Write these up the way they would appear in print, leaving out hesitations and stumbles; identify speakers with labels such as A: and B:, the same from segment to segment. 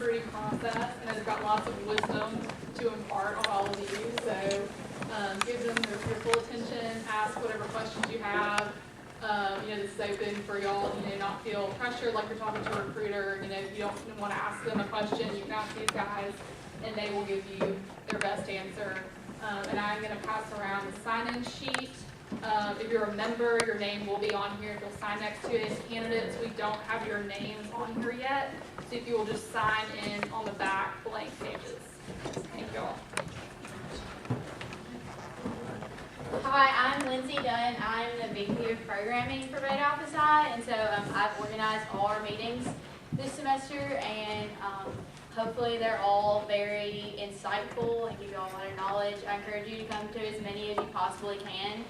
A: recruiting process and has got lots of wisdom to impart on all of you. So give them your full attention, ask whatever questions you have. This is open for y'all, not feel pressured like you're talking to a recruiter. If you don't want to ask them a question, you can ask these guys and they will give you their best answer. And I'm going to pass around the sign-in sheet. If you're a member, your name will be on here. If you'll sign next to it. As candidates, we don't have your names on here yet. So if you will just sign in on the back blank pages. Thank y'all.
B: Hi, I'm Lindsay Dunn. I'm the VP of Programming for Beta Alpha Psi, and so I've organized all our meetings this semester, and hopefully they're all very insightful and give you all a lot of knowledge. I encourage you to come to as many as you possibly can.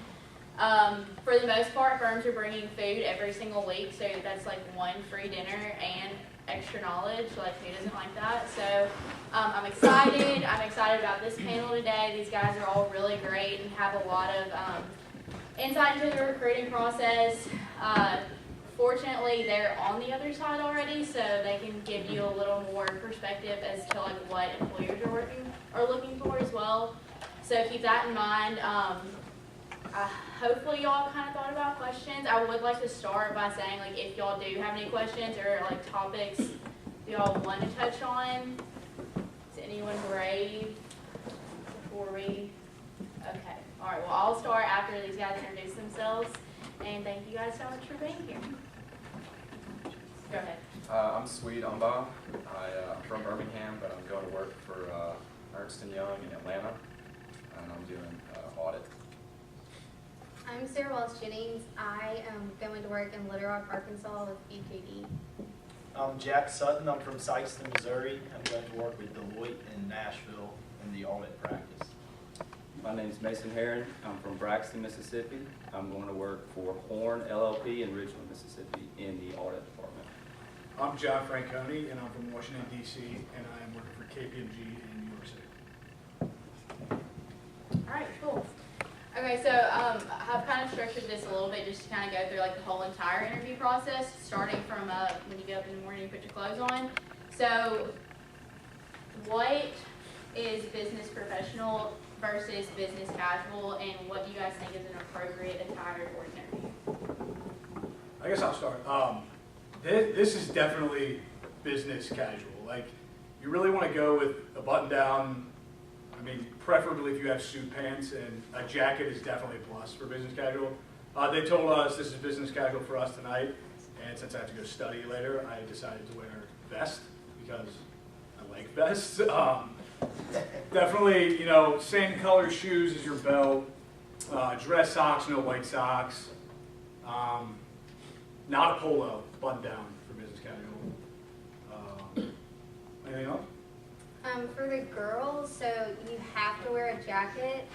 B: For the most part, firms are bringing food every single week, so that's like one free dinner and extra knowledge. Like, who doesn't like that? So I'm excited. I'm excited about this panel today. These guys are all really great and have a lot of insight into the recruiting process. Fortunately, they're on the other side already, so they can give you a little more perspective as to like what employers are looking for as well. So keep that in mind. Hopefully y'all kind of thought about questions. I would like to start by saying, like, if y'all do have any questions or like topics y'all want to touch on. Is anyone brave before we? Okay. All right. Well, I'll start after these guys introduce themselves. And thank you guys so much for being here. Go ahead.
C: I'm Swede Umbaugh. I'm from Birmingham, but I'm going to work for Ernst & Young in Atlanta, and I'm doing audit.
D: I'm Sarah Wells Jennings. I am going to work in Little Rock, Arkansas with BKD.
E: I'm Jack Sutton. I'm from Sikeston, Missouri. I'm going to work with Deloitte in Nashville in the audit practice.
F: My name is Mason Heron. I'm from Braxton, Mississippi. I'm going to work for Horn LLP in Richland, Mississippi in the audit department.
G: I'm John Franconi, and I'm from Washington, D.C., and I am working for KPMG in New York City.
B: All right, cool. Okay, so I've kind of structured this a little bit just to kind of go through like the whole entire interview process, starting from when you get up in the morning and put your clothes on. So what is business professional versus business casual, and what do you guys think is an appropriate attire for an interview?
G: I guess I'll start. This is definitely business casual. Like, you really want to go with a button-down. I mean, preferably if you have suit pants, and a jacket is definitely a plus for business casual. They told us this is business casual for us tonight, and since I have to go study later, I decided to wear a vest because I like vests. Definitely, same color shoes as your belt, dress socks, no white socks, not a polo, button down for business casual. Anything else?
D: For the girls, so you have to wear a jacket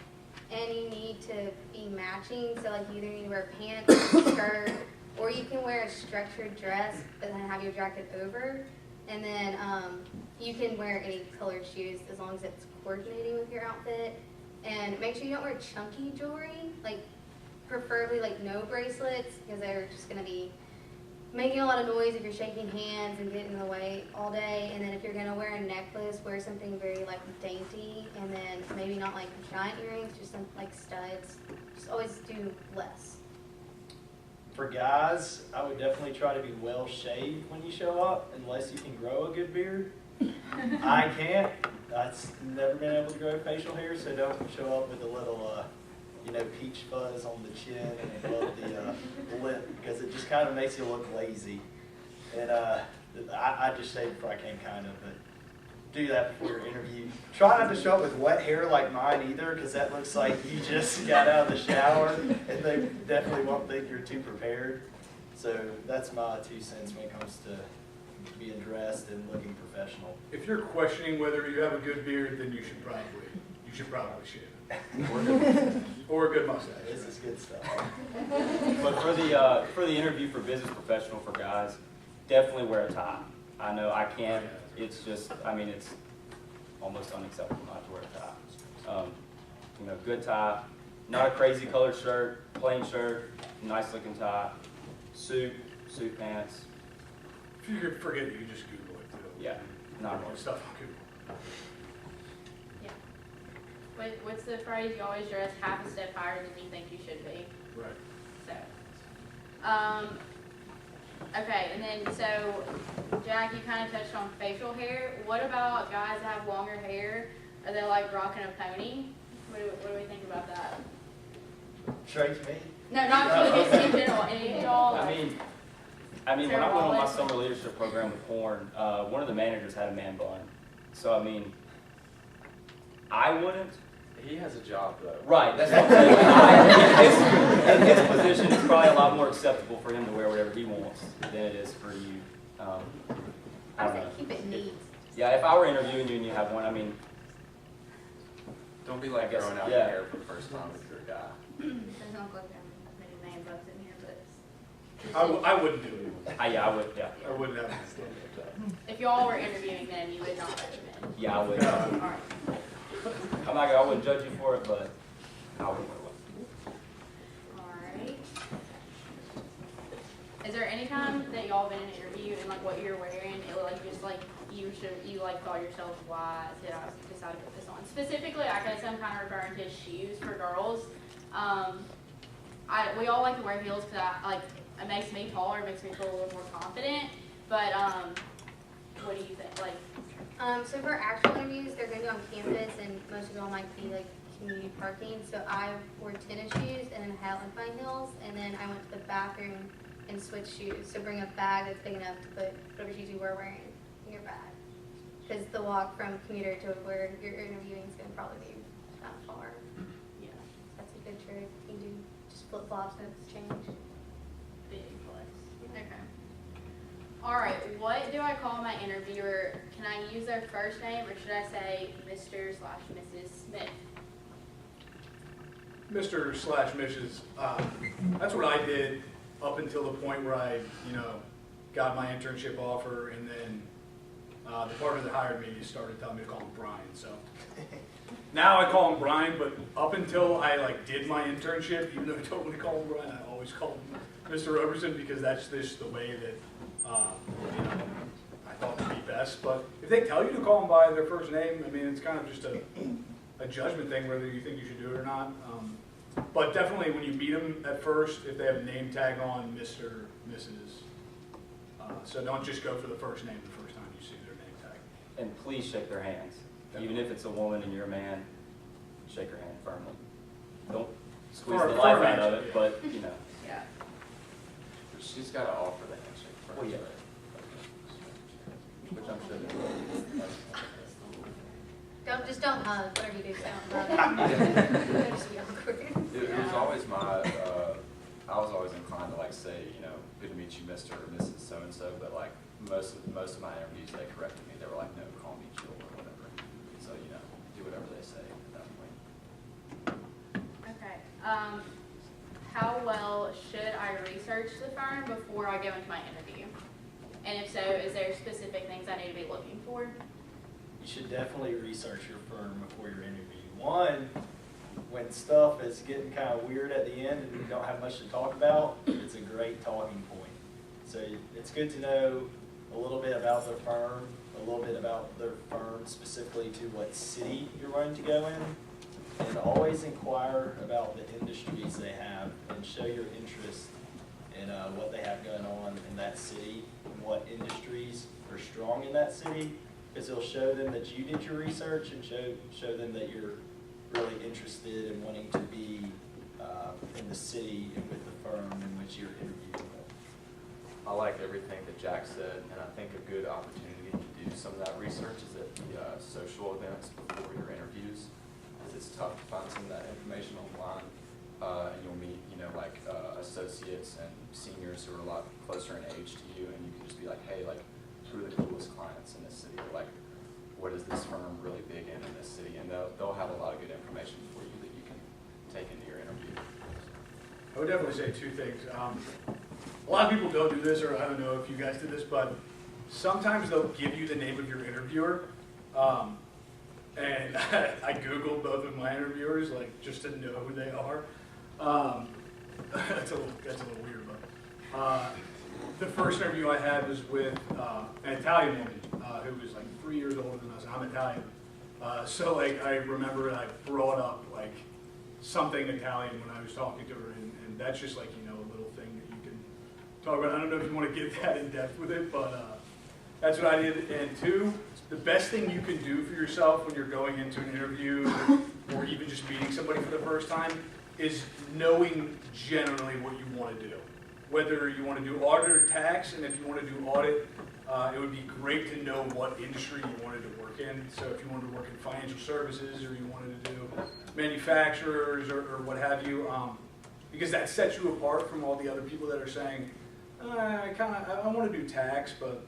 D: and you need to be matching. So like you either need to wear pants, skirt, or you can wear a structured dress but then have your jacket over. And then you can wear any colored shoes as long as it's coordinating with your outfit. And make sure you don't wear chunky jewelry, like preferably like no bracelets, because they're just going to be making a lot of noise if you're shaking hands and getting in the way all day. And then if you're going to wear a necklace, wear something very like dainty, and then maybe not like giant earrings, just some like studs. Just always do less.
E: For guys, I would definitely try to be well shaved when you show up, unless you can grow a good beard. I can't. I've never been able to grow facial hair, so don't show up with a little, peach fuzz on the chin and above the lip, because it just kind of makes you look lazy. And I just shaved before I came, but do that before your interview. Try not to show up with wet hair like mine either, because that looks like you just got out of the shower, and they definitely won't think you're too prepared. So that's my 2 cents when it comes to being dressed and looking professional.
G: If you're questioning whether you have a good beard, then you should probably shave it. Or a good mustache.
E: This is good stuff.
F: But for the interview for business professional for guys, definitely wear a tie. I know I can't. It's just, it's almost unacceptable not to wear a tie. Good tie, not a crazy colored shirt, plain shirt, nice looking tie, suit pants.
G: If you forget it, you just Google it too.
F: Yeah. Not
G: look
F: really.
G: stuff on Google.
B: What's the phrase? You always dress half a step higher than you think you should be.
G: Right.
B: So, okay, and then so, Jack, you kind of touched on facial hair. What about guys that have longer hair? Are they like rocking a pony? What do we think about that?
E: Straight to me.
B: No, not you, just in general. Any of y'all?
F: I
B: like-
F: mean, when I
B: Sarah
F: went on my
B: Wallace.
F: summer leadership program with Horn, one of the managers had a man bun. So, I mean, I wouldn't.
C: He has a job though.
F: Right, that's what I'm saying. In his position, it's probably a lot more acceptable for him to wear whatever he wants than it is for you. I
D: I
F: don't
D: would say
F: know.
D: keep it neat.
F: Yeah, if I were interviewing you and you have one, I mean,
C: Don't be like
F: I guess,
C: growing out
F: yeah.
C: your hair for the first time if you're a guy.
D: Doesn't look like there are many man bugs in here, but.
G: I wouldn't do it.
F: yeah, I would, yeah.
G: I wouldn't have.
B: If y'all were interviewing them, you would not recommend.
F: Yeah, I would.
B: All right.
F: I wouldn't judge you for it, but I would wear one.
B: All right. Is there any time that y'all been in an interview and like what you're wearing, it looked like just like you like thought yourself, why did I decide to put this on? Specifically, I guess I'm kind of referring to shoes for girls. We all like to wear heels because it makes me taller, it makes me feel a little more confident. But what do you think? Like,
D: So for actual interviews, they're gonna be on campus, and most of them might be like community parking. So I wore tennis shoes and then Alpine heels, and then I went to the bathroom and switched shoes. So bring a bag that's big enough to put whatever shoes you were wearing in your bag, because the walk from commuter to where you're interviewing is gonna probably be kind of far.
B: yeah,
D: That's a good trick. You can do just flip flops and change.
B: big plus. Okay. All right, what do I call my interviewer? Can I use their first name or should I say Mr./Mrs. Smith?
G: Mr./Mrs. That's what I did up until the point where I, got my internship offer, and then the partner that hired me started telling me to call him Brian. So now I call him Brian, but up until I did my internship, even though I totally call him Brian, I always call him Mr. Roberson because that's just the way that I thought would be best. But if they tell you to call them by their first name, I mean, it's kind of just a judgment thing whether you think you should do it or not. But definitely when you meet them at first, if they have a name tag on, Mr., Mrs. So don't just go for the first name the first time you see their name tag.
F: And please shake their hands. Even if it's a woman and you're a man, shake her hand firmly. Don't squeeze the life out of it, but,
B: Yeah.
C: She's got to offer the handshake first.
F: Well, yeah.
C: Which I'm sure they will.
D: Just don't hug. Whatever you do, don't hug. It'll just be awkward.
C: It was always I was always inclined to say, good to meet you, Mr. or Mrs. So-and-so, but most of my interviews, they corrected me. They were like, no, call me Jill or whatever. So, do whatever they say at that point.
B: Okay. How well should I research the firm before I go into my interview? And if so, is there specific things I need to be looking for?
E: You should definitely research your firm before your interview. One, when stuff is getting kind of weird at the end and you don't have much to talk about, it's a great talking point. So it's good to know a little bit about their firm, a little bit about their firm specifically to what city you're going to go in, and always inquire about the industries they have and show your interest in what they have going on in that city and what industries are strong in that city, because it'll show them that you did your research and show them that you're really interested in wanting to be in the city and with the firm in which you're interviewing with.
C: I like everything that Jack said, and I think a good opportunity to do some of that research is at the social events before your interviews, because it's tough to find some of that information online, and you'll meet, associates and seniors who are a lot closer in age to you, and you can just be like, hey, who are the coolest clients in this city, or what is this firm really big in this city, and they'll have a lot of good information for you that you can take into your interview.
G: I would definitely say two things. A lot of people don't do this, or I don't know if you guys did this, but sometimes they'll give you the name of your interviewer. And I Googled both of my interviewers, just to know who they are. That's a little weird, but the first interview I had was with an Italian woman. who was like 3 years older than us. I'm Italian. So like I remember I brought up like something Italian when I was talking to her, and that's just like, you know, a little thing that you can talk about. I don't know if you want to get that in depth with it, but that's what I did. And two, the best thing you can do for yourself when you're going into an interview or even just meeting somebody for the first time is knowing generally what you want to do. Whether you want to do audit or tax, and if you want to do audit, it would be great to know what industry you wanted to work in. So if you wanted to work in financial services, or you wanted to do manufacturers, or what have you, because that sets you apart from all the other people that are saying, I want to do tax, but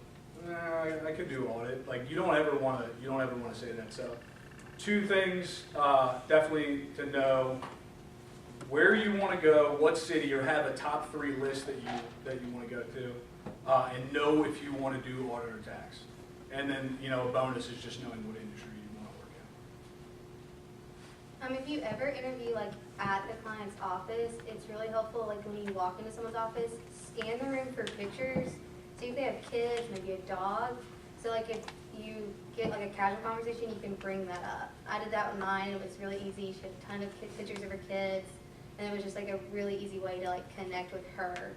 G: I could do audit. Like you don't ever want to say that. So two things definitely to know: where you want to go, what city, or have a top 3 list that you want to go to, and know if you want to do audit or tax. And then, you know, a bonus is just knowing what industry you want to work in.
D: If you ever interview like at the client's office, it's really helpful. Like when you walk into someone's office, scan the room for pictures. See if they have kids, maybe a dog. So like if you get like a casual conversation, you can bring that up. I did that with mine. It was really easy. She had a ton of pictures of her kids. And it was just like a really easy way to like connect with her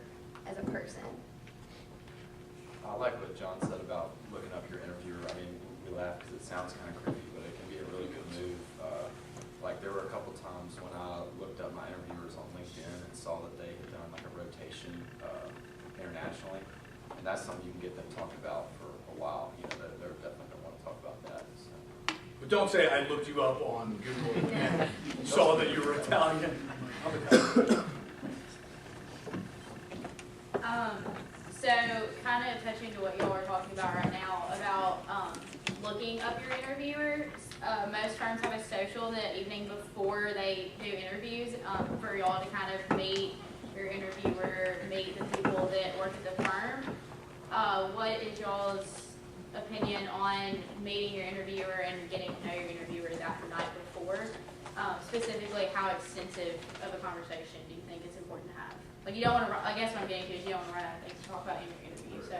D: as a person.
C: I like what John said about looking up your interviewer. I mean, we laugh because it sounds kind of creepy, but it can be a really good move. Like there were a couple times when I looked up my interviewers on LinkedIn and saw that they had done like a rotation internationally, and that's something you can get them talking about for a while. You know, they're definitely going to want to talk about that. So.
G: But don't say I looked you up on Google and saw that you were Italian. I'm Italian.
B: So kind of touching to what y'all are talking about right now about looking up your interviewers. Most firms have a social the evening before they do interviews for y'all to kind of meet your interviewer, meet the people that work at the firm. What is y'all's opinion on meeting your interviewer and getting to know your interviewer that night before? Specifically, how extensive of a conversation do you think it's important to have? Like you don't want to, I guess what I'm getting to is you don't want to run out of things to talk about in your interview. So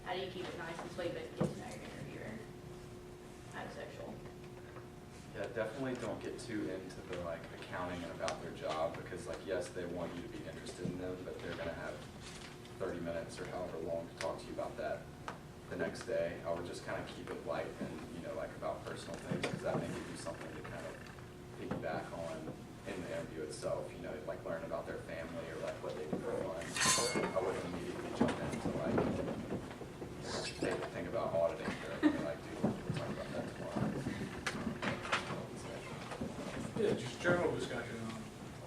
B: how do you keep it nice and sweet but get to know your interviewer at a social?
C: Yeah, definitely don't get too into the like accounting and about their job, because like yes, they want you to be interested in them, but they're gonna have 30 minutes or however long to talk to you about that the next day. I would just kind of keep it light and, you know, like about personal things, because that may give you something to kind of piggyback on in the interview itself. You know, like learn about their family or like what they do for fun. I wouldn't immediately jump into like think about auditing or anything. Like, dude, we'll talk about that tomorrow.
G: Yeah, just general discussion.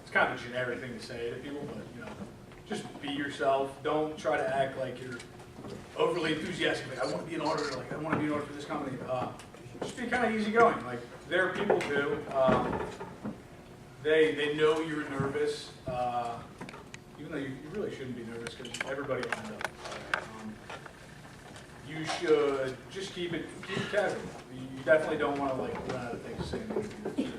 G: It's kind of a generic thing to say to people, but you know, just be yourself. Don't try to act like you're overly enthusiastic. Like I want to be an auditor. Like I want to be an auditor for this company. Just be kind of easygoing. Like there are people too. They know you're nervous, even though you really shouldn't be nervous because everybody lines up. You should just keep it casual. You definitely don't want to like run out of things to say in the interview.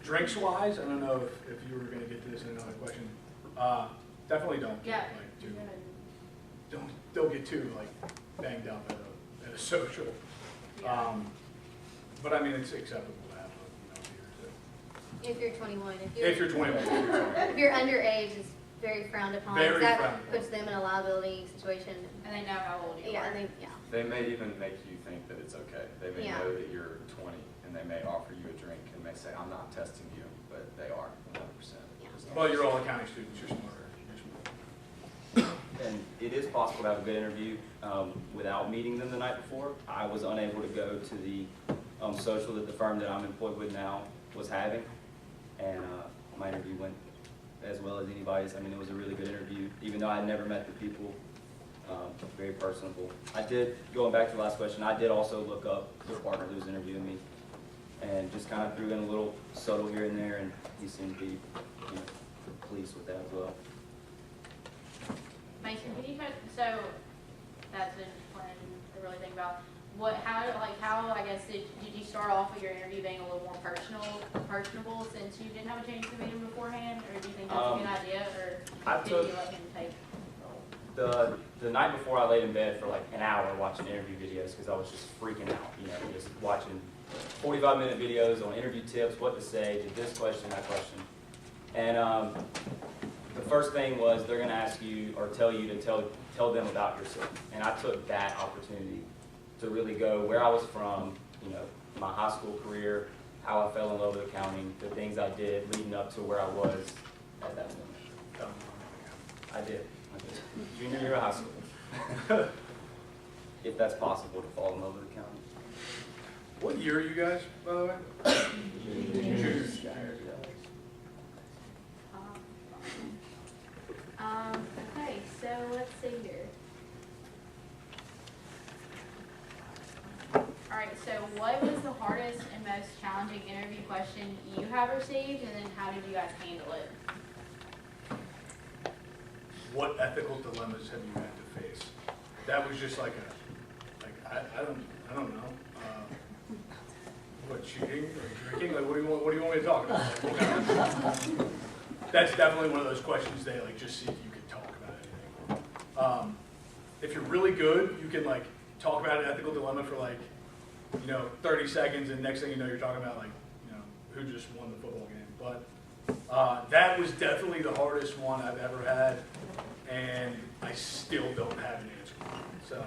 G: Drinks wise, I don't know if you were going to get to this in another question. Definitely don't get don't get too like banged up at a social. But I mean it's acceptable to have a beer too.
D: If you're 21.
G: If you're 21.
D: If you're underage, it's very frowned upon.
G: Very
D: that
G: frowned upon.
D: puts them in a liability situation.
B: And they know how old you
D: Yeah,
B: are.
D: and
C: They may even make you think that it's okay. They may
D: Yeah.
C: know that you're 20, and they may offer you a drink and may say, I'm not testing you, but they are 100%.
D: Yeah.
G: Well, you're all accounting students. You're smarter.
F: And it is possible to have a good interview without meeting them the night before. I was unable to go to the social that the firm that I'm employed with now was having, and my interview went as well as anybody's. I mean, it was a really good interview, even though I had never met the people. Very personable. I did, going back to the last question, I did also look up the partner who was interviewing me, and just kind of threw in a little subtle here and there, and he seemed to be, you know, pleased with that as well.
B: Mason, can you touch, so that's an important to really think about. How I guess did you start off with your interview being a little more personable since you didn't have a chance to meet him beforehand, or do you think that's a good idea, or
F: I
B: did
F: took-
B: you let him take?
F: the night before I laid in bed for like an hour watching interview videos because I was just freaking out, you know, just watching 45-minute videos on interview tips, what to say, did this question, that question. And the first thing was they're going to ask you or tell you to tell them about yourself. And I took that opportunity to really go where I was from, you know, my high school career, how I fell in love with accounting, the things I did leading up to where I was at that moment. I did. Junior year of high school. If that's possible to fall in love with accounting.
G: What year are you guys, by the way? Juniors.
B: Okay, so let's see here. All right, so what was the hardest and most challenging interview question you have received, and then how did you guys handle it?
G: What ethical dilemmas have you had to face? That was just like I don't know. What, cheating or drinking? Like, what do you want me to talk about? Like, what kind of- That's definitely one of those questions they like just see if you can talk about anything. If you're really good, you can like talk about an ethical dilemma for like, 30 seconds, and next thing you know, you're talking about like, who just won the football game. But that was definitely the hardest one I've ever had, and I still don't have an answer for it. So,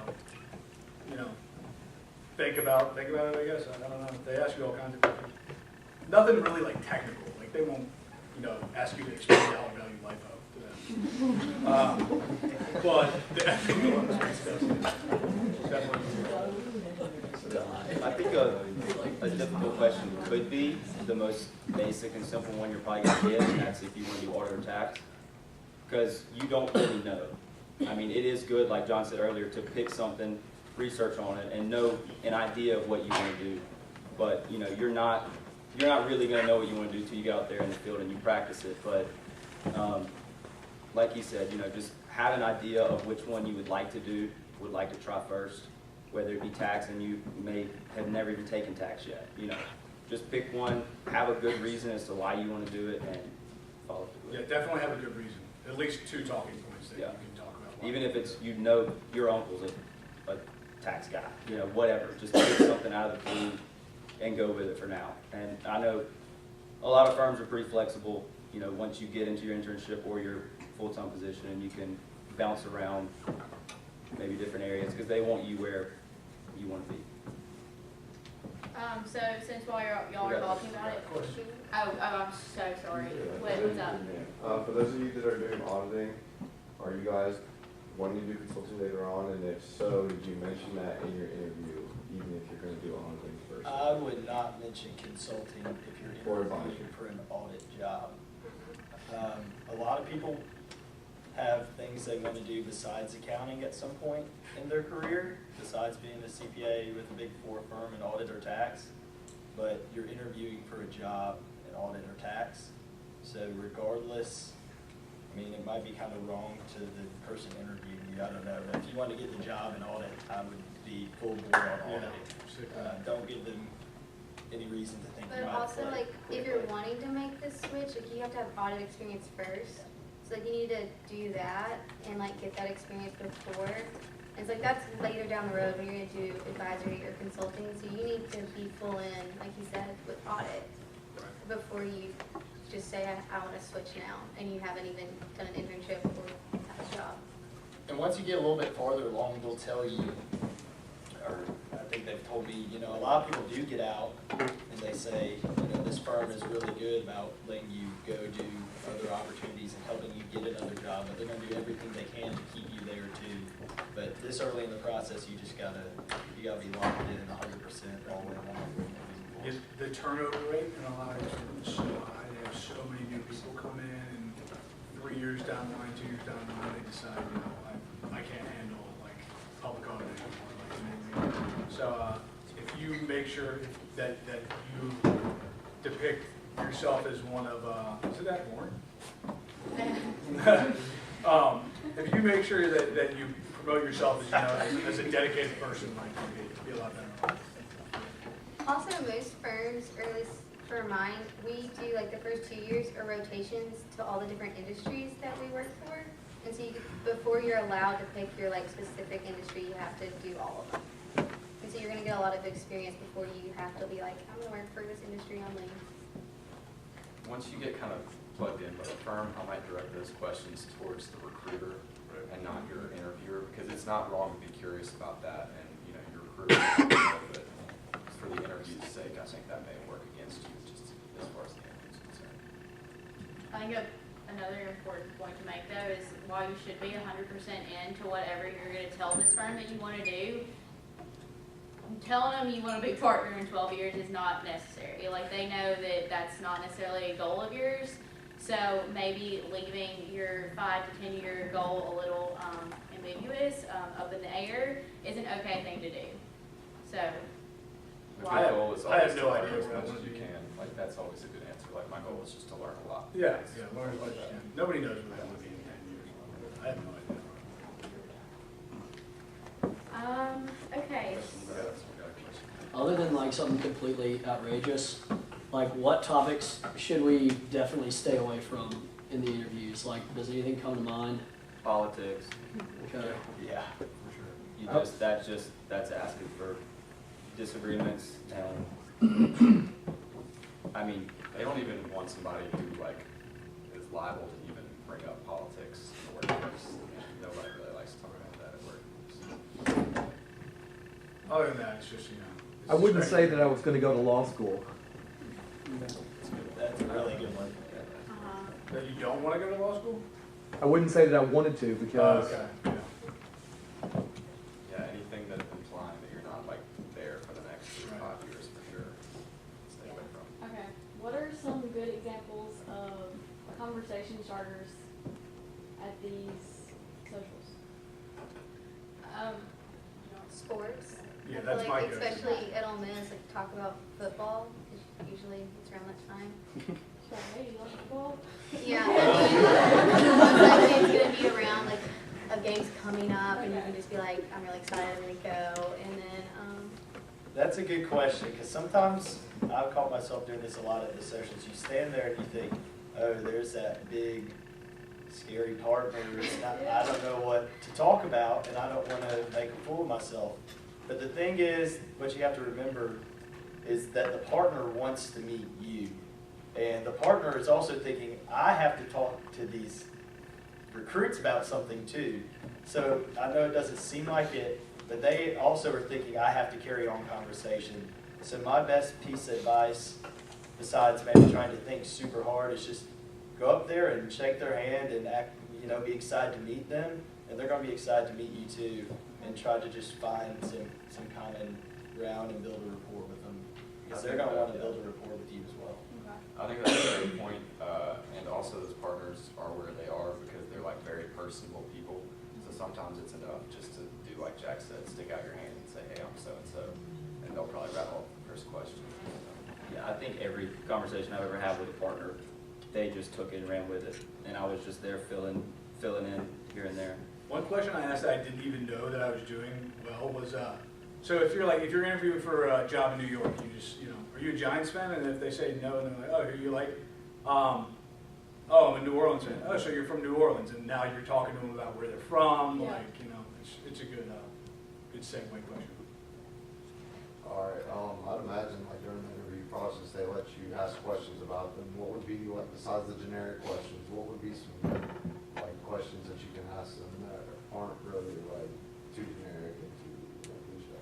G: think about it, I guess. I don't know. They ask you all kinds of questions. Nothing really like technical. Like they won't, ask you to explain the dollar value LIFO to them. But the ethical dilemma is definitely.
F: I think a difficult question could be the most basic and simple one you're probably going to get, and that's if you want to do audit or tax. Because you don't really know. I mean, it is good, like John said earlier, to pick something, research on it, and know an idea of what you want to do. But, you're not really going to know what you want to do until you get out there in the field and you practice it. But like he said, just have an idea of which one you would like to do, would like to try first, whether it be tax and you may have never even taken tax yet. Just pick one, have a good reason as to why you want to do it, and follow through.
G: Yeah, definitely have a good reason. At least 2 talking points that
F: Yeah.
G: you can talk about.
F: Even if it's, your uncle's a tax guy, whatever. Just pick something out of the blue and go with it for now. And I know a lot of firms are pretty flexible, once you get into your internship or your full-time position, and you can bounce around maybe different areas because they want you where you want to be.
B: So since while y'all are talking about it, oh, I'm so sorry. What's up?
H: For those of you that are doing auditing, are you guys wanting to do consulting later on? And if so, did you mention that in your interview, even if you're going to do auditing first?
E: I would not mention consulting if you're
H: Or
E: interviewing
H: advisory.
E: for an audit job. A lot of people have things they want to do besides accounting at some point in their career, besides being a CPA with a Big 4 firm in audit or tax. But you're interviewing for a job in audit or tax. So regardless, it might be kind of wrong to the person interviewing you, I don't know. But if you want to get the job in audit, I would be full board on auditing. Don't give them any reason to think you
D: But
E: might
D: also,
E: play.
D: if you're wanting to make this switch, you have to have audit experience first. So, you need to do that and, get that experience before. And it's that's later down the road when you're going to do advisory or consulting. So, you need to be full in, like you said, with audit before you just say, I want to switch now, and you haven't even done an internship or have a job.
E: And once you get a little bit farther along, they'll tell you, or I think they've told me, a lot of people do get out and they say, this firm is really good about letting you go do other opportunities and helping you get another job, but they're going to do everything they can to keep you there too. But this early in the process, you gotta be locked in 100% all the way along.
G: The turnover rate in a lot of firms is so high. They have so many new people come in, and 3 years down the line, 2 years down the line, they decide, I can't handle public auditing anymore. So if you make sure that you depict yourself as one of, is it that boring? If you make sure that you promote yourself as a dedicated person, you'll be a lot better.
D: Also, most firms, or at least for mine, we do the first 2 years are rotations to all the different industries that we work for. And so before you're allowed to pick your like specific industry, you have to do all of them. And so you're gonna get a lot of experience before you have to be like, I'm gonna work for this industry only.
C: Once you get kind of plugged in by the firm, I might direct those questions towards the recruiter and not your interviewer, because it's not wrong to be curious about that, and, you know, your recruiter, but for the interview's sake, I think that may work against you, just as far as the interview's concerned.
B: I think another important point to make though is while you should be 100% into whatever you're gonna tell this firm that you wanna do, telling them you want to be partner in 12 years is not necessary. Like, they know that that's not necessarily a goal of yours. So maybe leaving your 5 to 10 year goal a little ambiguous, up in the air, is an okay thing to do. So,
C: If
G: I
C: your
G: have-
C: goal is
G: I have
C: always to
G: no
C: learn
G: idea
C: as
G: what I
C: much
G: wanna
C: as you
G: do.
C: can, like, that's always a good answer, like, my goal is just to learn a lot.
G: Yeah, learn as much as you can. Nobody knows what that would be in 10 years. I have no idea.
B: okay.
C: We got a question.
I: Other than like something completely outrageous, like what topics should we definitely stay away from in the interviews? Like, does anything come to mind?
F: Politics,
I: Okay.
F: yeah,
C: For sure.
F: you that's asking for disagreements and, I mean,
C: They don't even want somebody who, like, is liable to even bring up politics in the workplace. I mean, nobody really likes to talk about that at work.
G: Other than that, it's just, you know. it's
J: I wouldn't say
G: distracting.
J: that I was gonna go to law school.
E: That's a really good one.
B: Uh-huh.
G: That you don't want to go to law school?
J: I wouldn't say that I wanted to because
G: Okay, yeah.
C: Yeah, anything that's implying that you're not, like, there for the next 5 years, for sure, stay away from.
K: Okay, what are some good examples of conversation starters at these socials?
D: Sports.
G: Yeah,
D: I feel
G: that's my
D: like,
G: go-to.
D: especially at Ole Miss, like talk about football. 'Cause usually it's around that time.
K: So, hey, you love football?
D: Yeah, and then once that game's gonna be around, like a game's coming up, and you can just be like, I'm really excited, I'm gonna go, and then
E: That's a good question, because sometimes I've caught myself doing this a lot at the socials. You stand there and you think, oh, there's that big, scary partner. It's not, I don't know what to talk about, and I don't want to make a fool of myself. But the thing is, what you have to remember is that the partner wants to meet you. And the partner is also thinking, I have to talk to these recruits about something too. So I know it doesn't seem like it, but they also are thinking, I have to carry on conversation. So my best piece of advice, besides maybe trying to think super hard, is just go up there and shake their hand and act, be excited to meet them, and they're going to be excited to meet you too, and try to just find some common ground and build a rapport with them, because they're going to want to build a rapport with you as well.
C: I think that's a great point, and also those partners are where they are because they're like very personable people. So sometimes it's enough just to do like Jack said, stick out your hand and say, hey, I'm so-and-so, and they'll probably rattle off the first question.
F: yeah, I think every conversation I've ever had with a partner, they just took it and ran with it, and I was just there filling in here and there.
G: One question I asked that I didn't even know that I was doing well was, so if you're interviewing for a job in New York, you just, are you a Giants fan? And if they say no, and they're like, oh, who you like? Oh, I'm a New Orleans fan. Oh, so you're from New Orleans, and now you're talking to them about where they're from,
K: Yeah.
G: it's a good segue question.
H: All right, I'd imagine like during the interview process, they let you ask questions about them. What would be like, besides the generic questions, what would be some like questions that you can ask them that aren't really like too generic and too cliche?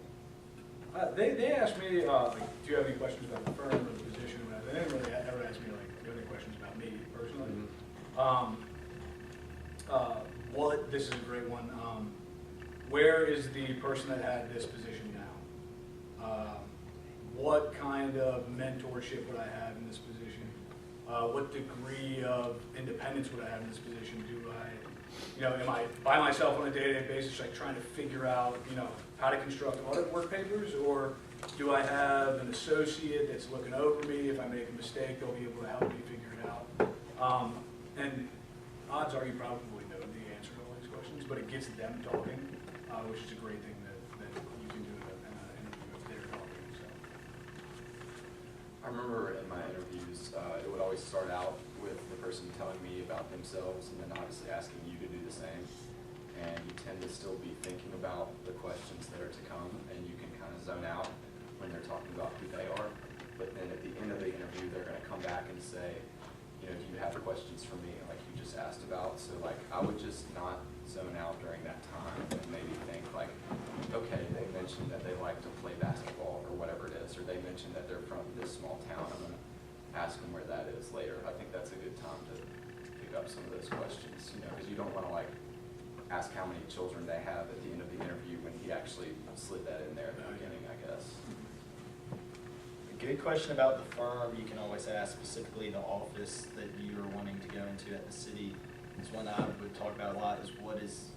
G: They asked me, like, do you have any questions about the firm or the position or whatever? They didn't really ever ask me, like, do you have any questions about me personally? Well, this is a great one. Where is the person that had this position now? What kind of mentorship would I have in this position? What degree of independence would I have in this position? Am I by myself on a day-to-day basis, like trying to figure out, how to construct audit work papers, or do I have an associate that's looking over me? If I make a mistake, they'll be able to help me figure it out. And odds are you probably know the answer to all these questions, but it gets them talking, which is a great thing that you can do in an interview if they're talking. So.
C: I remember in my interviews, it would always start out with the person telling me about themselves and then obviously asking you to do the the same. And you tend to still be thinking about the questions that are to come, and you can kind of zone out when they're talking about who they are. But then at the end of the interview, they're going to come back and say, you know, do you have questions for me, like you just asked about? So like, I would just not zone out during that time and maybe think like, okay, they mentioned that they like to play basketball or whatever it is, or they mentioned that they're from this small town. I'm going to ask them where that is later. I think that's a good time to pick up some of those questions, you know, because you don't want to like ask how many children they have at the end of the interview when he actually slid that in there at the beginning, I guess.
E: A good question about the firm you can always ask, specifically the office that you're wanting to go into at the city, is one I would talk about a lot, is what is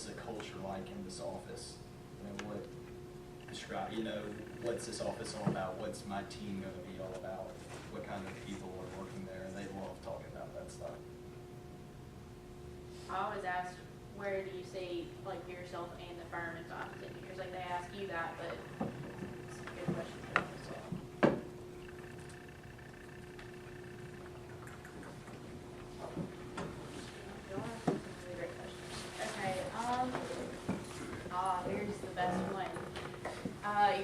E: the culture like in this office? What's this office all about? What's my team going to be all about? What kind of people are working there? And they love talking about that stuff.
B: I always ask, where do you see like yourself and the firm in 5 to 10 years? Like they ask you that, but it's a good question for them as well. Really great questions. Okay, here's the best one.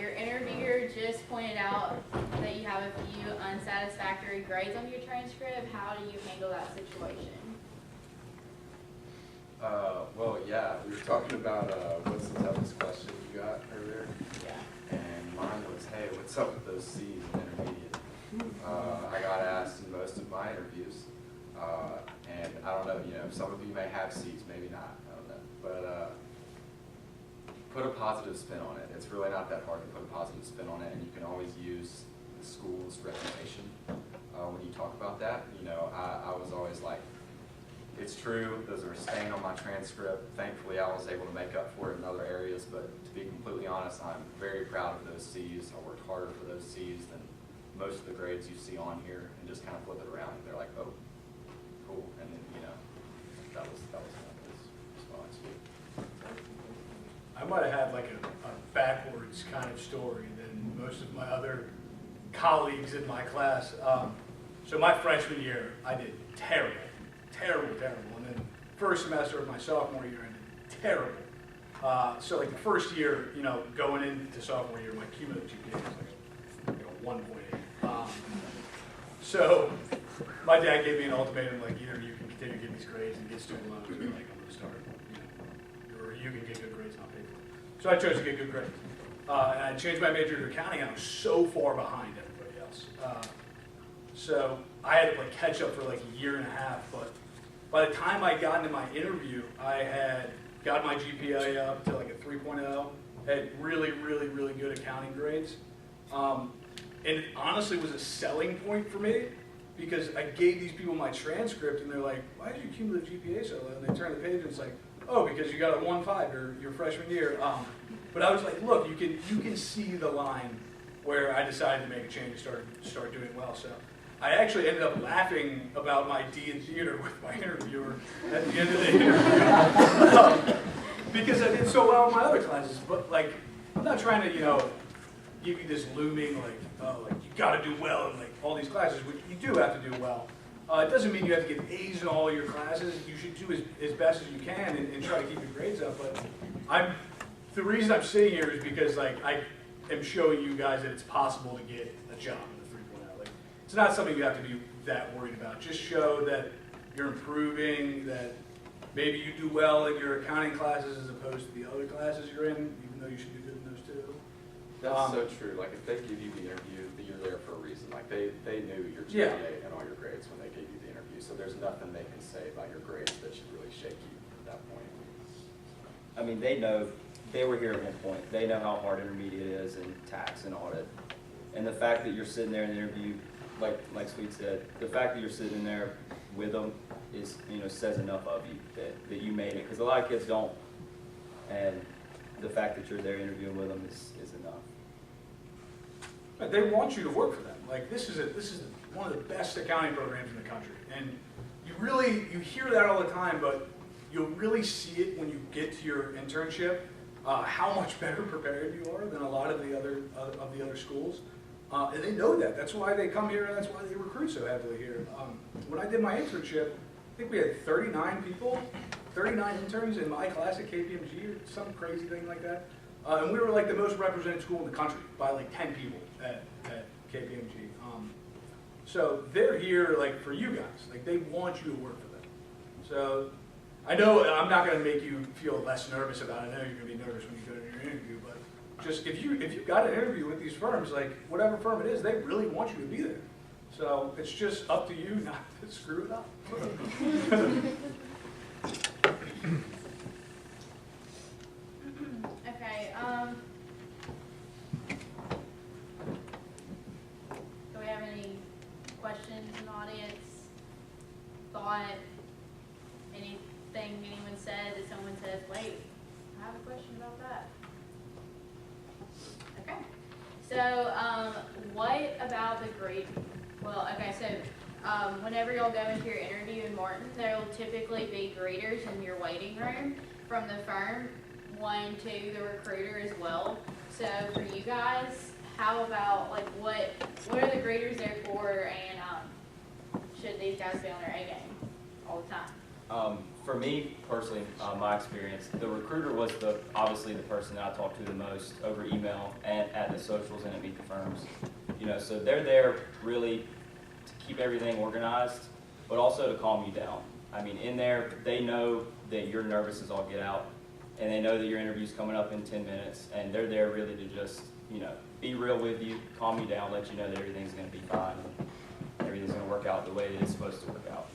B: Your interviewer just pointed out that you have a few unsatisfactory grades on your transcript. How do you handle that situation?
C: Well, yeah, we were talking about what's the toughest question you got earlier?
B: Yeah.
C: And mine was, hey, what's up with those C's in intermediate? I got asked in most of my interviews, and I don't know, you know, some of you may have C's, maybe not, I don't know. But put a positive spin on it. It's really not that hard to put a positive spin on it, and you can always use the school's reputation when you talk about that. You know, I was always like, it's true, those are staying on my transcript. Thankfully, I was able to make up for it in other areas, but to be completely honest, I'm very proud of those C's. I worked harder for those C's than most of the grades you see on here, and just kind of flip it around, and they're like, oh, cool, and then, you know, that was kind of his response.
G: I might have had like a backwards kind of story than most of my other colleagues in my class. So my freshman year, I did terrible. And then first semester of my sophomore year, I did terrible. So like the first year, you know, going into sophomore year, my cumulative GPA was like 1.8. So my dad gave me an ultimatum, like either you can continue to get these grades and get student loans, or like I'm going to start, you know, or you can get good grades and I'll pay for it. So I chose to get good grades. And I changed my major to accounting, and I was so far behind everybody else. So I had to like catch up for like a year and a half, but by the time I got into my interview, I had got my GPA up to like a 3.0, had really good accounting grades. And it honestly was a selling point for me because I gave these people my transcript and they're like, why is your cumulative GPA so low? And they turn the page and it's like, oh, because you got a 1.5 your freshman year. But I was like, look, you can see the line where I decided to make a change and start doing well. So I actually ended up laughing about my D in theater with my interviewer at the end of the interview because I did so well in my other classes. But like, I'm not trying to, you know, give you this looming like, oh, like you got to do well in like all these classes, which you do have to do well. It doesn't mean you have to get A's in all your classes. You should do as best as you can and try to keep your grades up. But the reason I'm sitting here is because like I am showing you guys that it's possible to get a job in the 3.0. Like, it's not something you have to be that worried about. Just show that you're improving, that maybe you do well in your accounting classes as opposed to the other classes you're in, even though you should do good in those too.
C: That's so true. Like if they give you the interview, you're there for a reason. Like they knew your GPA and all your grades when they gave you the interview. So there's nothing they can say about your grades that should really shake you at that point.
F: I mean, they know, they were here at one point. They know how hard intermediate is in tax and audit. And the fact that you're sitting there in the interview, like Sweet said, the fact that you're sitting there with them is, you know, says enough of you that you made it. Because a lot of kids don't. And the fact that you're there interviewing with them is enough.
G: But they want you to work for them. Like this is one of the best accounting programs in the country. And you hear that all the time, but you'll really see it when you get to your internship, how much better prepared you are than a lot of the other schools. And they know that. That's why they come here, and that's why they recruit so heavily here. When I did my internship, I think we had 39 people 39 interns in my class at KPMG or some crazy thing like that. And we were like the most represented school in the country by like 10 people at KPMG. So they're here like for you guys, like they want you to work for them. So I know I'm not gonna make you feel less nervous about it. I know you're gonna be nervous when you go to your interview, but just if you've got an interview with these firms, like whatever firm it is, they really want you to be there. So it's just up to you not to screw it up.
B: Okay, do we have any questions in the audience? Thought, anything anyone said that someone says, wait, I have a question about that? Okay, so, what about the grade? Well, okay, so, whenever y'all go into your interview in Martin, there'll typically be greeters in your waiting room from the firm, one to the recruiter as well. So for you guys, how about, like, what are the greeters there for, and, should these guys be on their A game all the time?
F: For me personally, my experience, the recruiter was obviously the person that I talked to the most over email and at the socials and at Meet the Firms. You know, so they're there really to keep everything organized, but also to calm you down. I mean, in there, they know that you're nervous as all get out, and they know that your interview's coming up in 10 minutes, and they're there really to just, you know, be real with you, calm you down, let you know that everything's going to be fine, and everything's going to work out the way that it's supposed to work out.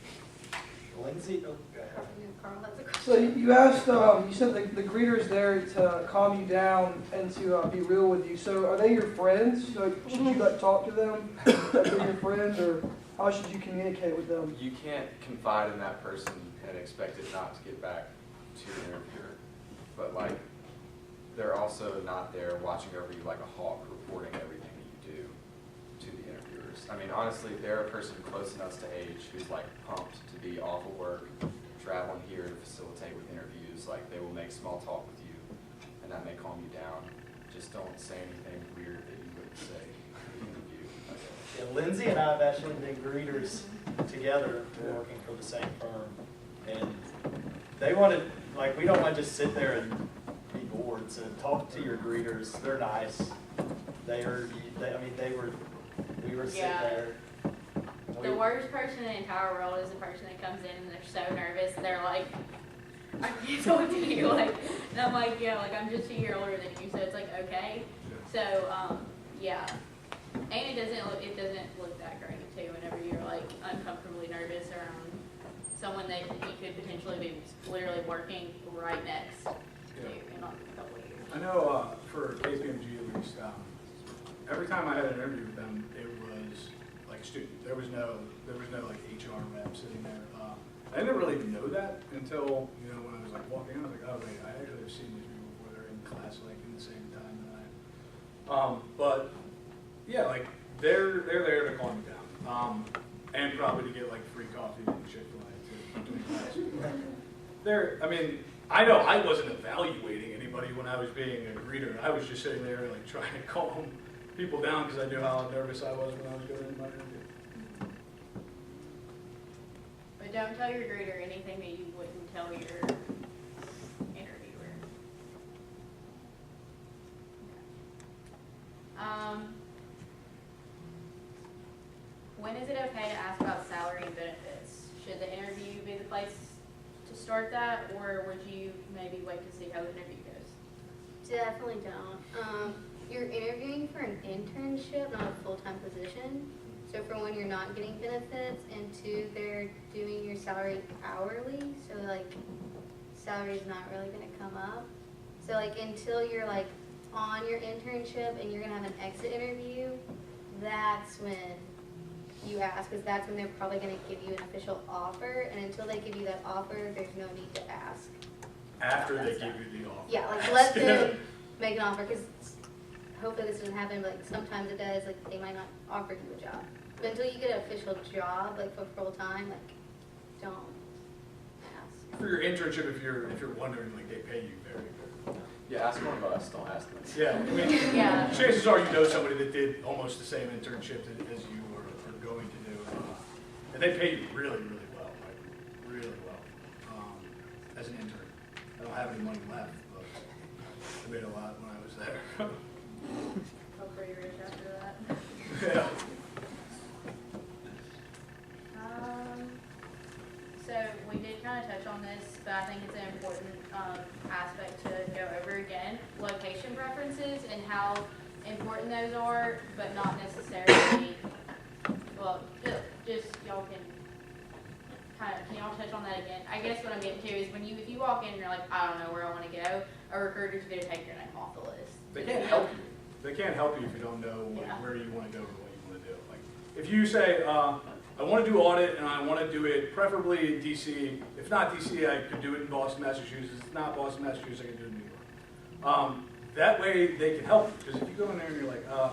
E: Lindsay, oh, go ahead.
D: Carl has a question.
L: So you asked, you said the greeter's there to calm you down and to be real with you. So are they your friends? So should you like talk to them like they're your friends, or how should you communicate with them?
C: You can't confide in that person and expect it not to get back to the interviewer. But like, they're also not there watching over you like a hawk, reporting everything that you do to the interviewers. I mean, honestly, they're a person close enough to age who's like pumped to be off of work, traveling here to facilitate with interviews. Like, they will make small talk with you, and that may calm you down. Just don't say anything weird that you wouldn't say in the interview.
E: Yeah, Lindsay and I have actually been greeters together, working for the same firm, and they wanted, like, we don't want to just sit there and be bored. So talk to your greeters. They're nice. We were sitting
B: Yeah.
E: there.
B: The worst person in the entire world is the person that comes in and they're so nervous, they're like, I can't talk to you, like, and I'm like, yeah, like, I'm just a year older than you, so it's like, okay. So, yeah, and it doesn't look that great too, whenever you're like uncomfortably nervous around someone that you could potentially be literally working right next to in like a couple of years.
G: I know for KPMG at least, every time I had an interview with them, it was like student. There was no like HR rep sitting there. I didn't really know that until, you know, when I was like walking in, I was like, oh wait, I actually have seen these people before. They're in class like in the same time that I am. But yeah, like they're there to calm you down, and probably to get like free coffee and Chick-fil-A too. I mean, I know I wasn't evaluating anybody when I was being a greeter. I was just sitting there like trying to calm people down because I knew how nervous I was when I was going into my interview.
B: But don't tell your greeter anything that you wouldn't tell your interviewer. When is it okay to ask about salary and benefits? Should the interview be the place to start that, or would you maybe wait to see how the interview goes?
D: Definitely don't. You're interviewing for an internship, not a full-time position. So for one, you're not getting benefits, and two, they're doing your salary hourly. So like, salary is not really gonna come up. So like, until you're like on your internship and you're gonna have an exit interview, that's when you ask, because that's when they're probably gonna give you an official offer. And until they give you that offer, there's no need to ask.
G: After they give you the offer.
D: Yeah, like let them make an offer, because hopefully this doesn't happen, but like sometimes it does, like they might not offer you a job. But until you get an official job, like for full time, like don't ask.
G: For your internship, if you're wondering, like they pay you very good.
C: Yeah, ask one of us, don't ask them.
G: Yeah, I mean,
B: Yeah.
G: chances are you know somebody that did almost the same internship as you are going to do, and they pay you really, really well, like really well. as an intern. I don't have any money left, but I made a lot when I was there.
B: Feel pretty rich after that.
G: Yeah.
B: So we did kind of touch on this, but I think it's an important aspect to go over again. Location preferences and how important those are, but not necessarily, well, just y'all can y'all touch on that again? I guess what I'm getting to is if you walk in and you're like, I don't know where I want to go, a recruiter's going to take your name off the list.
G: They can't help you. They can't help you if you don't know
B: Yeah.
G: where you want to go or what you want to do. Like, if you say, I want to do audit and I want to do it preferably in DC. If not DC, I could do it in Boston, Massachusetts. If not Boston, Massachusetts, I can do it in New York. That way they can help you. Because if you go in there and you're like, I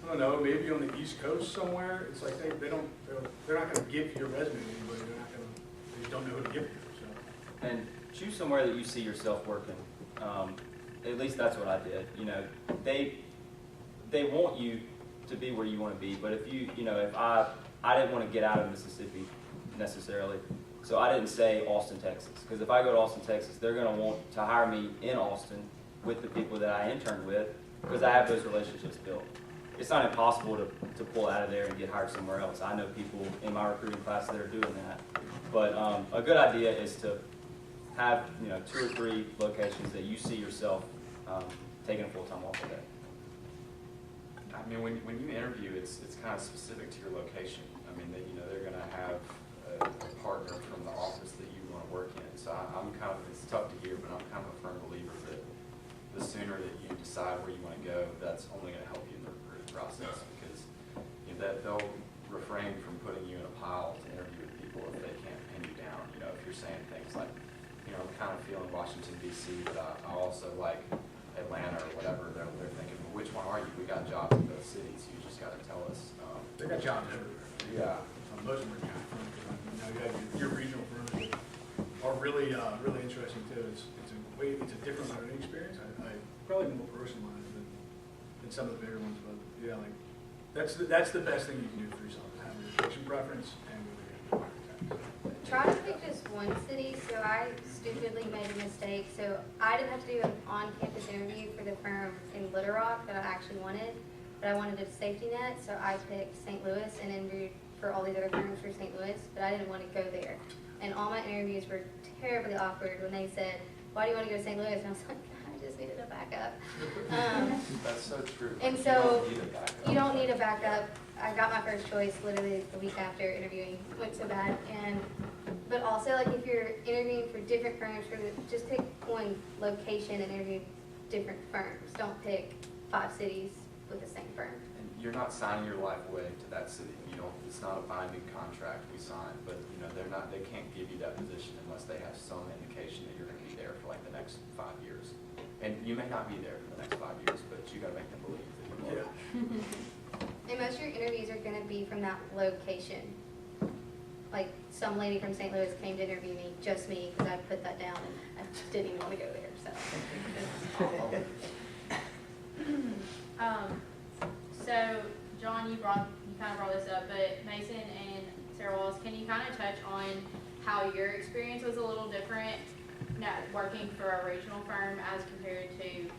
G: don't know, maybe on the East Coast somewhere, it's like they're not going to give your resume to anybody. They just don't know who to give it to. So.
F: And choose somewhere that you see yourself working. At least that's what I did. You know, they want you to be where you want to be. But if I didn't want to get out of Mississippi necessarily, so I didn't say Austin, Texas. Because if I go to Austin, Texas, they're going to want to hire me in Austin with the people that I interned with because I have those relationships built. It's not impossible to pull out of there and get hired somewhere else. I know people in my recruiting class that are doing that. But a good idea is to have 2 or 3 locations that you see yourself taking a full-time off of that.
C: I mean, when you interview, it's kind of specific to your location. I mean, they're going to have a partner from the office that you want to work in. So it's tough to hear, but I'm kind of a firm believer that the sooner that you decide where you want to go, that's only going to help you in the recruiting process because they'll refrain from putting you in a pile to interview with people if they can't pin you down. If you're saying things like, I'm kind of feeling Washington, D.C., but I also like Atlanta or whatever, they're thinking, well, which one are you? We got jobs in both cities. You just got to tell us.
G: They got jobs everywhere.
C: Yeah.
G: Most of them are kind of fun. You have your regional firms that are really interesting too. It's a different learning experience. I probably more personalized than some of the bigger ones, but yeah, like that's the best thing you can do for yourself is have a location preference and whether you're
D: Try to pick just one city. So I stupidly made a mistake. So I didn't have to do an on-campus interview for the firm in Little Rock that I actually wanted, but I wanted a safety net. So I picked St. Louis and interviewed for all these other firms for St. Louis, but I didn't want to go there. And all my interviews were terribly awkward when they said, "Why do you want to go to St. Louis?" And I was like, I just needed a backup.
C: That's so true.
D: And so you don't need a backup. I got my first choice literally the week after interviewing. It went so bad. But also, like, if you're interviewing for different firms, just pick one location and interview different firms. Don't pick 5 cities with the same firm.
C: And you're not signing your life away to that city. It's not a binding contract we sign, but they can't give you that position unless they have some indication that you're going to be there for like the next 5 years. And you may not be there for the next 5 years, but you got to make them believe that you will.
G: Yeah.
D: And most of your interviews are going to be from that location. Like, some lady from St. Louis came to interview me, just me, because I put that down and I just didn't even want to go there, so.
B: So, John, you kind of brought this up, but Mason and Sarah Wallace, can you kind of touch on how your experience was a little different working for a regional firm as compared to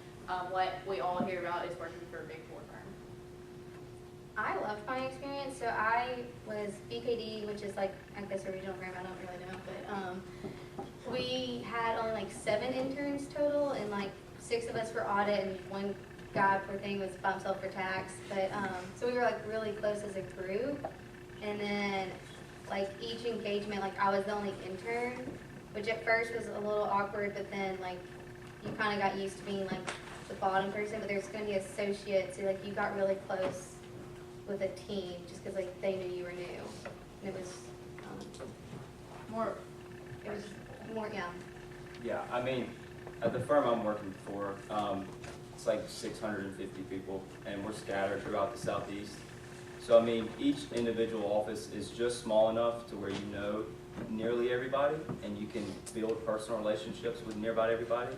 B: what we all hear about is working for a Big 4 firm?
D: I loved my experience. So I was BKD, which is like, I guess a regional firm, I don't really know, but we had only like 7 interns total, and like 6 of us for audit, and one guy, poor thing, was by himself for tax. But so we were like really close as a group, and then like each engagement, like I was the only intern, which at first was a little awkward, but then like you kind of got used to being like the bottom person. But there's going to be associates, so like you got really close with a team just because like they knew you were new, and it was more, yeah.
F: Yeah, I mean, at the firm I'm working for, it's like 650 people, and we're scattered throughout the Southeast. So, I mean, each individual office is just small enough to where you know nearly everybody, and you can build personal relationships with nearby everybody.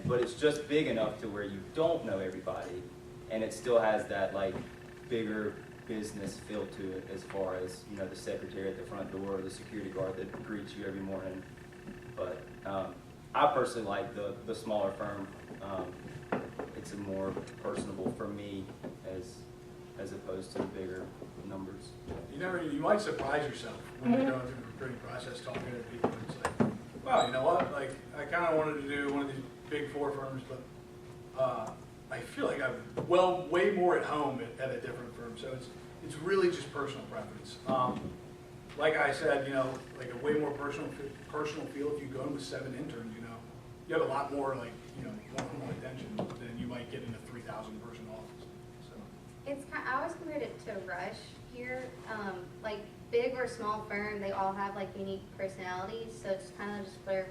F: But it's just big enough to where you don't know everybody, and it still has that, like, bigger business feel to it as far as, the secretary at the front door or the security guard that greets you every morning. But I personally like the smaller firm. It's more personable for me as opposed to the bigger numbers.
G: You might surprise yourself when you're going through the recruiting process, talking to people, and it's like, wow, you know what, like, I kind of wanted to do one of these big four firms, but I feel like I'm way more at home at a different firm, so it's really just personal preference. Like I said, like a way more personal feel if you go in with 7 interns, you have a lot more, like, one-on-one attention than you might get in a 3,000 person office, so.
D: I always compared it to Rush here. Like big or small firm, they all have like unique personalities, so it's kind of just whatever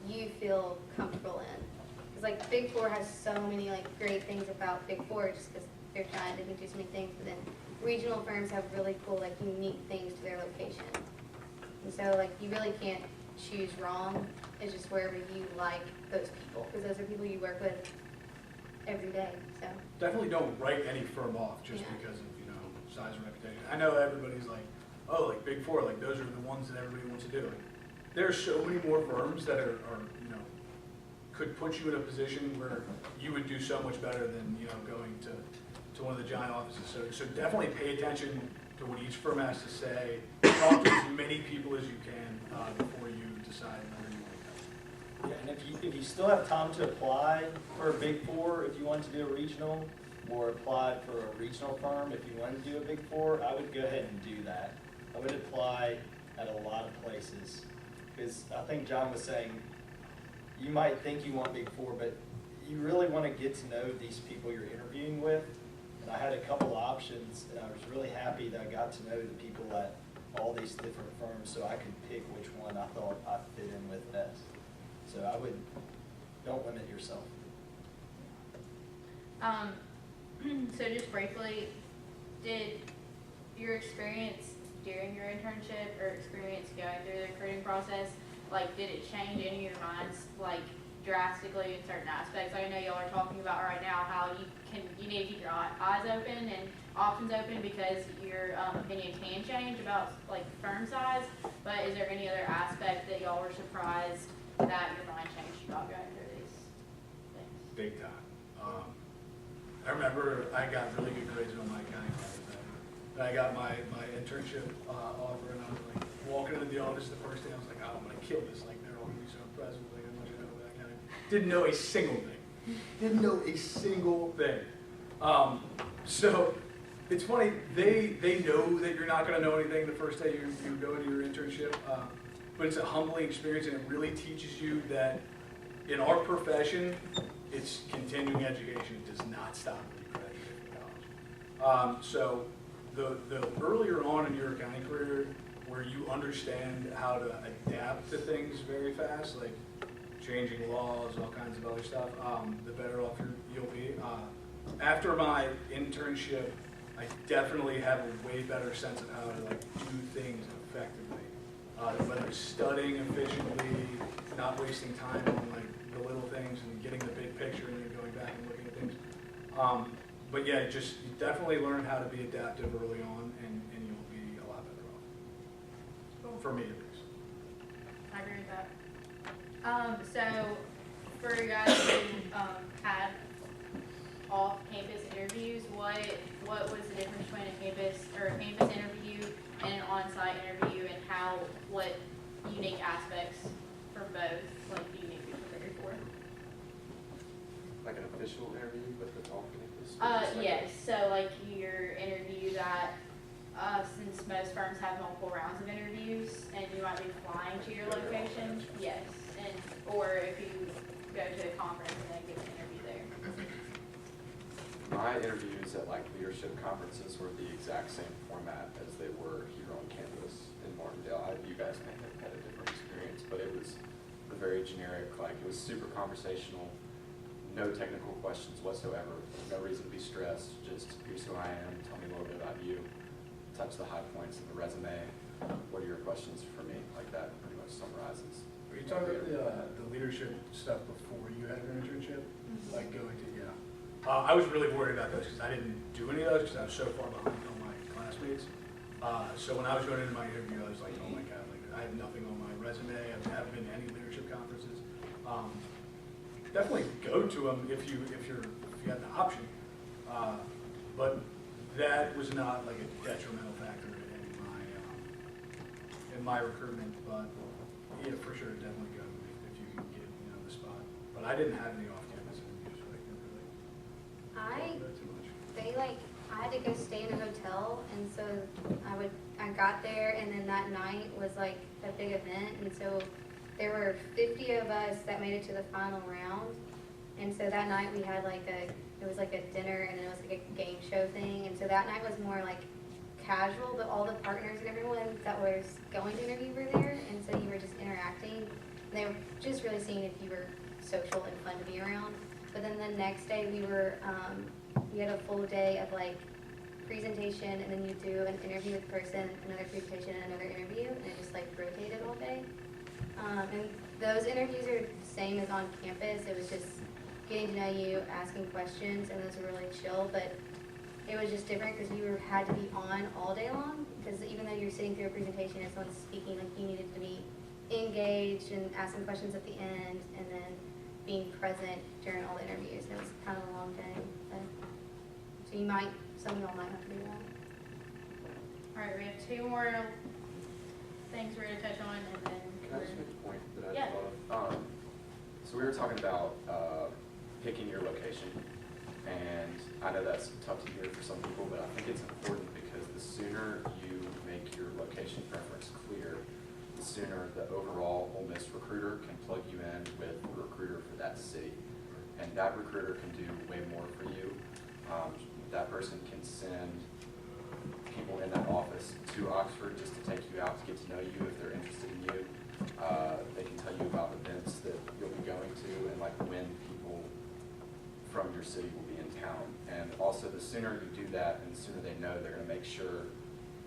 D: you feel comfortable in. Because like Big Four has so many like great things about Big Four just because they're giant, they can do so many things, but then regional firms have really cool like unique things to their location. And so like you really can't choose wrong. It's just wherever you like those people, because those are people you work with every day, so.
G: Definitely don't write any firm off just because of, size and reputation. I know everybody's like, oh, like Big Four, like those are the ones that everybody wants to do. Like, there are so many more firms that are could put you in a position where you would do so much better than, going to one of the giant offices. So definitely pay attention to what each firm has to say. Talk to as many people as you can before you decide where you want to go.
E: Yeah, and if you still have time to apply for a Big Four, if you want to do a regional, or apply for a regional firm, if you want to do a Big Four, I would go ahead and do that. I would apply at a lot of places, because I think John was saying, you might think you want Big Four, but you really want to get to know these people you're interviewing with. And I had a couple options, and I was really happy that I got to know the people at all these different firms, so I could pick which one I thought I fit in with best. So don't limit yourself.
B: So just briefly, did your experience during your internship or experience going through the recruiting process, like, did it change any of your minds, like, drastically in certain aspects? I know y'all are talking about right now how you need to keep your eyes open and options open because your opinion can change about, like, firm size, but is there any other aspect that y'all were surprised that your mind changed about going through these things?
G: Big time. I remember I got really good grades on my accounting classes. And I got my internship offer, and I was like walking into the office the first day. I was like, oh, I'm gonna kill this. Like they're all gonna be so impressed with how much I know about accounting. Didn't know a single thing. Didn't know a single thing. So it's funny. They know that you're not gonna know anything the first day you go into your internship. But it's a humbling experience, and it really teaches you that in our profession, it's continuing education. It does not stop when you graduate from college. So the earlier on in your accounting career, where you understand how to adapt to things very fast, like changing laws, all kinds of other stuff, the better off you'll be. After my internship, I definitely have a way better sense of how to do things effectively. Whether it's studying efficiently, not wasting time on the little things and getting the big picture and then going back and looking at things. But yeah, you definitely learn how to be adaptive early on and you'll be a lot better off. For me at least.
B: I agree with that. So for you guys who had off-campus interviews, what was the difference between a campus interview and an on-site interview, and what unique aspects from both do you need to be prepared for?
C: Like an official interview with the off-campus?
B: Yes. So your interview that, since most firms have multiple rounds of interviews, and you might be flying to your location, yes, or if you go to a conference and then get an interview there.
C: My interviews at leadership conferences were the exact same format as they were here on campus in Martindale. You guys may have had a different experience, but it was very generic. It was super conversational, no technical questions whatsoever, no reason to be stressed. Just here's who I am. Tell me a little bit about you. Touch the high points in the resume. What are your questions for me? Like that pretty much summarizes.
G: Were you talking about the leadership stuff before you had your internship? Like going to, yeah. I was really worried about those because I didn't do any of those because I was so far behind on my classmates. So when I was going into my interview, I was like, oh my God, I have nothing on my resume. I haven't been to any leadership conferences. Definitely go to them if you have the option. But that was not like a detrimental factor in my recruitment. But yeah, for sure, definitely go if you can get the spot. But I didn't have any off-campus interviews, so I can't really talk about that too much.
D: I had to go stay in a hotel, and so I got there, and then that night was like a big event, and so there were 50 of us that made it to the final round, and so that night we had it was like a dinner, and it was like a game show thing, and so that night was more like casual, but all the partners and everyone that was going to interview were there, and so you were just interacting, and they were just really seeing if you were social and fun to be around. But then the next day we had a full day of like presentation, and then you do an interview with the person, another presentation, and another interview, and it just like rotated all day. And those interviews are the same as on campus. It was just getting to know you, asking questions, and those were really chill, but it was just different because you had to be on all day long, because even though you're sitting through a presentation and someone's speaking, like you needed to be engaged and asking questions at the end, and then being present during all the interviews. It was kind of a long day. But, so some of y'all might have to do that.
B: All right, we have two more things we're gonna touch on, and then.
C: Can I just make a point that I
B: Yeah.
C: thought of? So we were talking about picking your location, and I know that's tough to hear for some people, but I think it's important because the sooner you make your location preference clear, the sooner the overall Ole Miss recruiter can plug you in with the recruiter for that city. And that recruiter can do way more for you. That person can send people in that office to Oxford just to take you out to get to know you if they're interested in you. They can tell you about events that you'll be going to and like when people from your city will be in town. And also the sooner you do that and the sooner they know, they're gonna make sure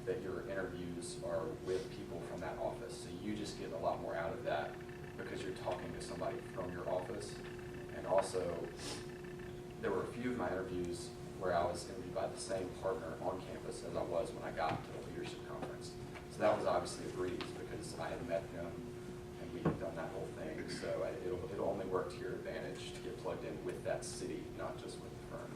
C: that your interviews are with people from that office. So you just get a lot more out of that because you're talking to somebody from your office. And also, there were a few of my interviews where I was interviewed by the same partner on campus as I was when I got to the leadership conference. So that was obviously a breeze because I had met him and we had done that whole thing. So it'll only work to your advantage to get plugged in with that city, not just with the firm.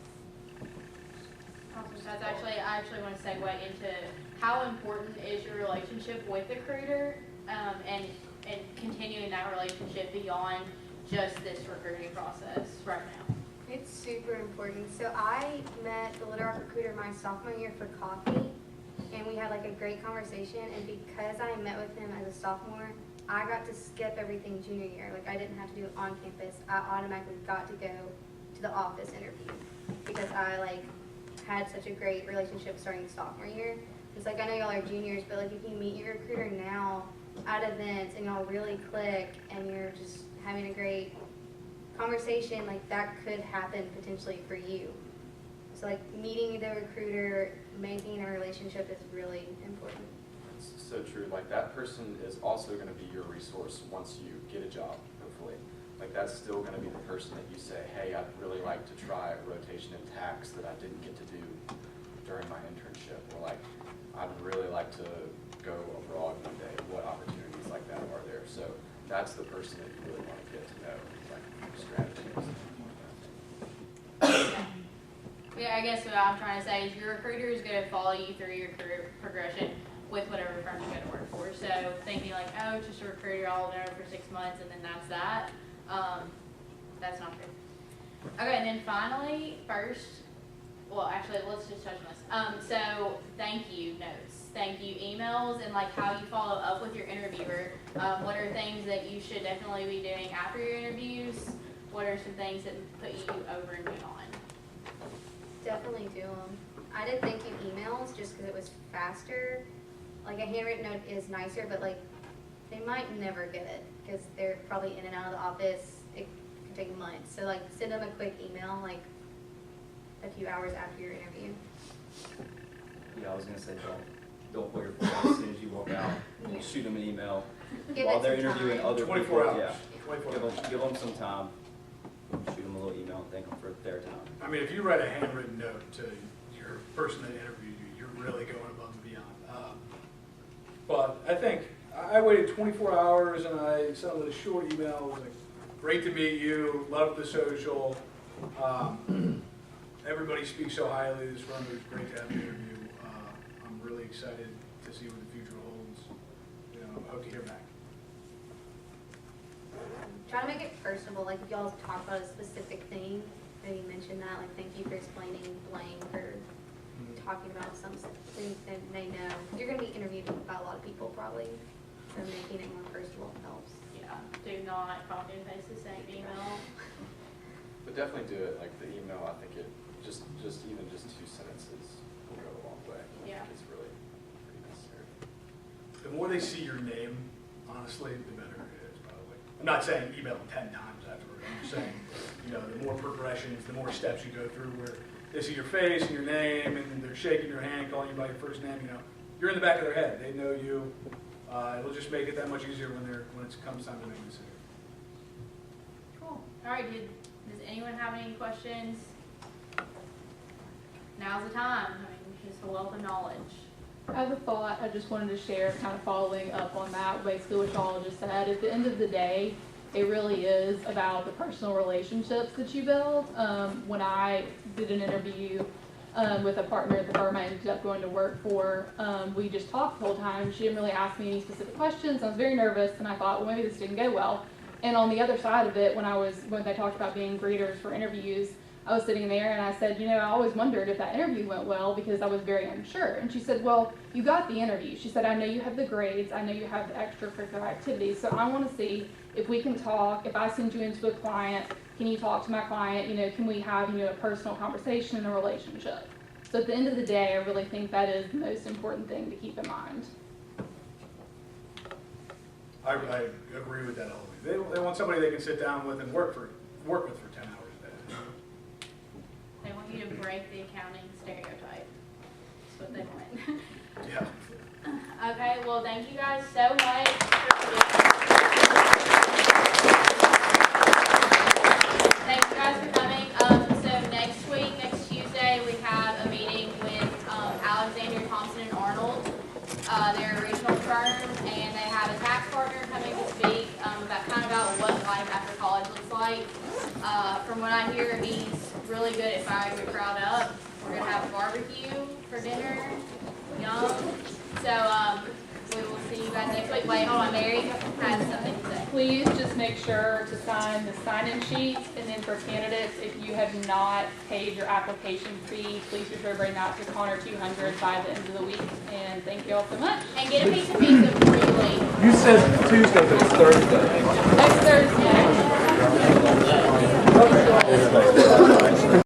B: Awesome. That's I actually want to segue into how important is your relationship with the recruiter, and continuing that relationship beyond just this recruiting process right now.
D: It's super important. So I met the Little Rock recruiter my sophomore year for coffee, and we had like a great conversation, and because I met with him as a sophomore, I got to skip everything junior year. Like I didn't have to do it on campus. I automatically got to go to the office interview because I like had such a great relationship starting sophomore year. It's like I know y'all are juniors, but like if you meet your recruiter now at events and y'all really click and you're just having a great conversation, like that could happen potentially for you. So like meeting the recruiter, making a relationship is really important.
C: It's so true. Like that person is also going to be your resource once you get a job, hopefully. Like that's still going to be the person that you say, hey, I'd really like to try rotation in tax that I didn't get to do during my internship. Or like, I'd really like to go abroad one day. What opportunities like that are there? So that's the person that you really want to get to know, like strategies.
B: Yeah, I guess what I'm trying to say is your recruiter is going to follow you through your career progression with whatever firm you go to work for. So thinking like, oh, it's just a recruiter, I'll know for 6 months and then that's that. That's not good. Okay, and then finally, actually, let's just touch on this. So thank you notes, thank you emails, and like how you follow up with your interviewer. What are things that you should definitely be doing after your interviews? What are some things that put you over and beyond?
D: Definitely do them. I did thank you emails just because it was faster. Like a handwritten note is nicer, but like they might never get it because they're probably in and out of the office. It could take months. So like send them a quick email like a few hours after your interview.
F: Yeah, I was gonna say don't put your phone as soon as you walk out.
D: Yeah.
F: Shoot them an email
D: Give
F: while
D: it
F: they're
D: some
F: interviewing
D: time.
F: other
G: 24
F: people.
G: hours.
F: Yeah,
G: 24 hours.
F: give them some time. Shoot them a little email and thank them for their time.
G: I mean, if you write a handwritten note to your person that interviewed you, you're really going above and beyond. But I think I waited 24 hours and I sent a short email. It was like, great to meet you, loved the social. Everybody speaks so highly of this firm. It was great to have the interview. I'm really excited to see what the future holds. You know, I hope to hear back.
D: Try to make it personable, like if y'all talk about a specific thing, maybe mention that, like thank you for explaining blank, or talking about some things that they know. You're gonna be interviewed by a lot of people probably, so making it more personal helps.
B: Yeah, do not copy and paste the same email.
C: But definitely do it, like the email, I think it, just even just 2 sentences will go a long way.
B: Yeah.
C: It's really pretty necessary.
G: The more they see your name, honestly, the better it is, probably. I'm not saying email them 10 times afterward. I'm just saying, you know, the more progressions, the more steps you go through where they see your face and your name and they're shaking your hand, calling you by your first name, you know, you're in the back of their head. They know you. It'll just make it that much easier when it comes time to make a decision.
B: Cool. All right, does anyone have any questions? Now's the time. I mean, just a wealth of knowledge.
A: I have a thought I just wanted to share, kind of following up on that, basically what y'all just said. At the end of the day, it really is about the personal relationships that you build. When I did an interview with a partner at the firm I ended up going to work for, we just talked the whole time. She didn't really ask me any specific questions. I was very nervous, and I thought, well, maybe this didn't go well. And on the other side of it, when they talked about being greeters for interviews, I was sitting there and I said, you know, I always wondered if that interview went well because I was very unsure. And she said, well, you got the interview. She said, I know you have the grades. I know you have the extracurricular activities. So I want to see if we can talk. If I send you into a client, can you talk to my client? You know, can we have, you know, a personal conversation and a relationship? So at the end of the day, I really think that is the most important thing to keep in mind.
G: I agree with that always. They want somebody they can sit down with and work with for 10 hours a day.
B: They want you to break the accounting stereotype. That's what they want.
G: Yeah.
B: Okay, well, thank you guys so much. Thanks you guys for coming. So next week, next Tuesday, we have a meeting with Alexander Thompson and Arnold. They're a regional firm, and they have a tax partner coming to speak about what life after college looks like. From what I hear, he's really good at firing the crowd up. We're gonna have a barbecue for dinner. Yum. So we will see you guys next week. Wait, hold on, Mary has something to say.
A: Please just make sure to sign the sign-in sheets, and then for candidates, if you have not paid your application fee, please be sure to bring that to Connor 200 by the end of the week. And thank you all so much.
B: And get a piece of pizza before you leave.
J: You said Tuesday, but it's Thursday.
A: Next Thursday.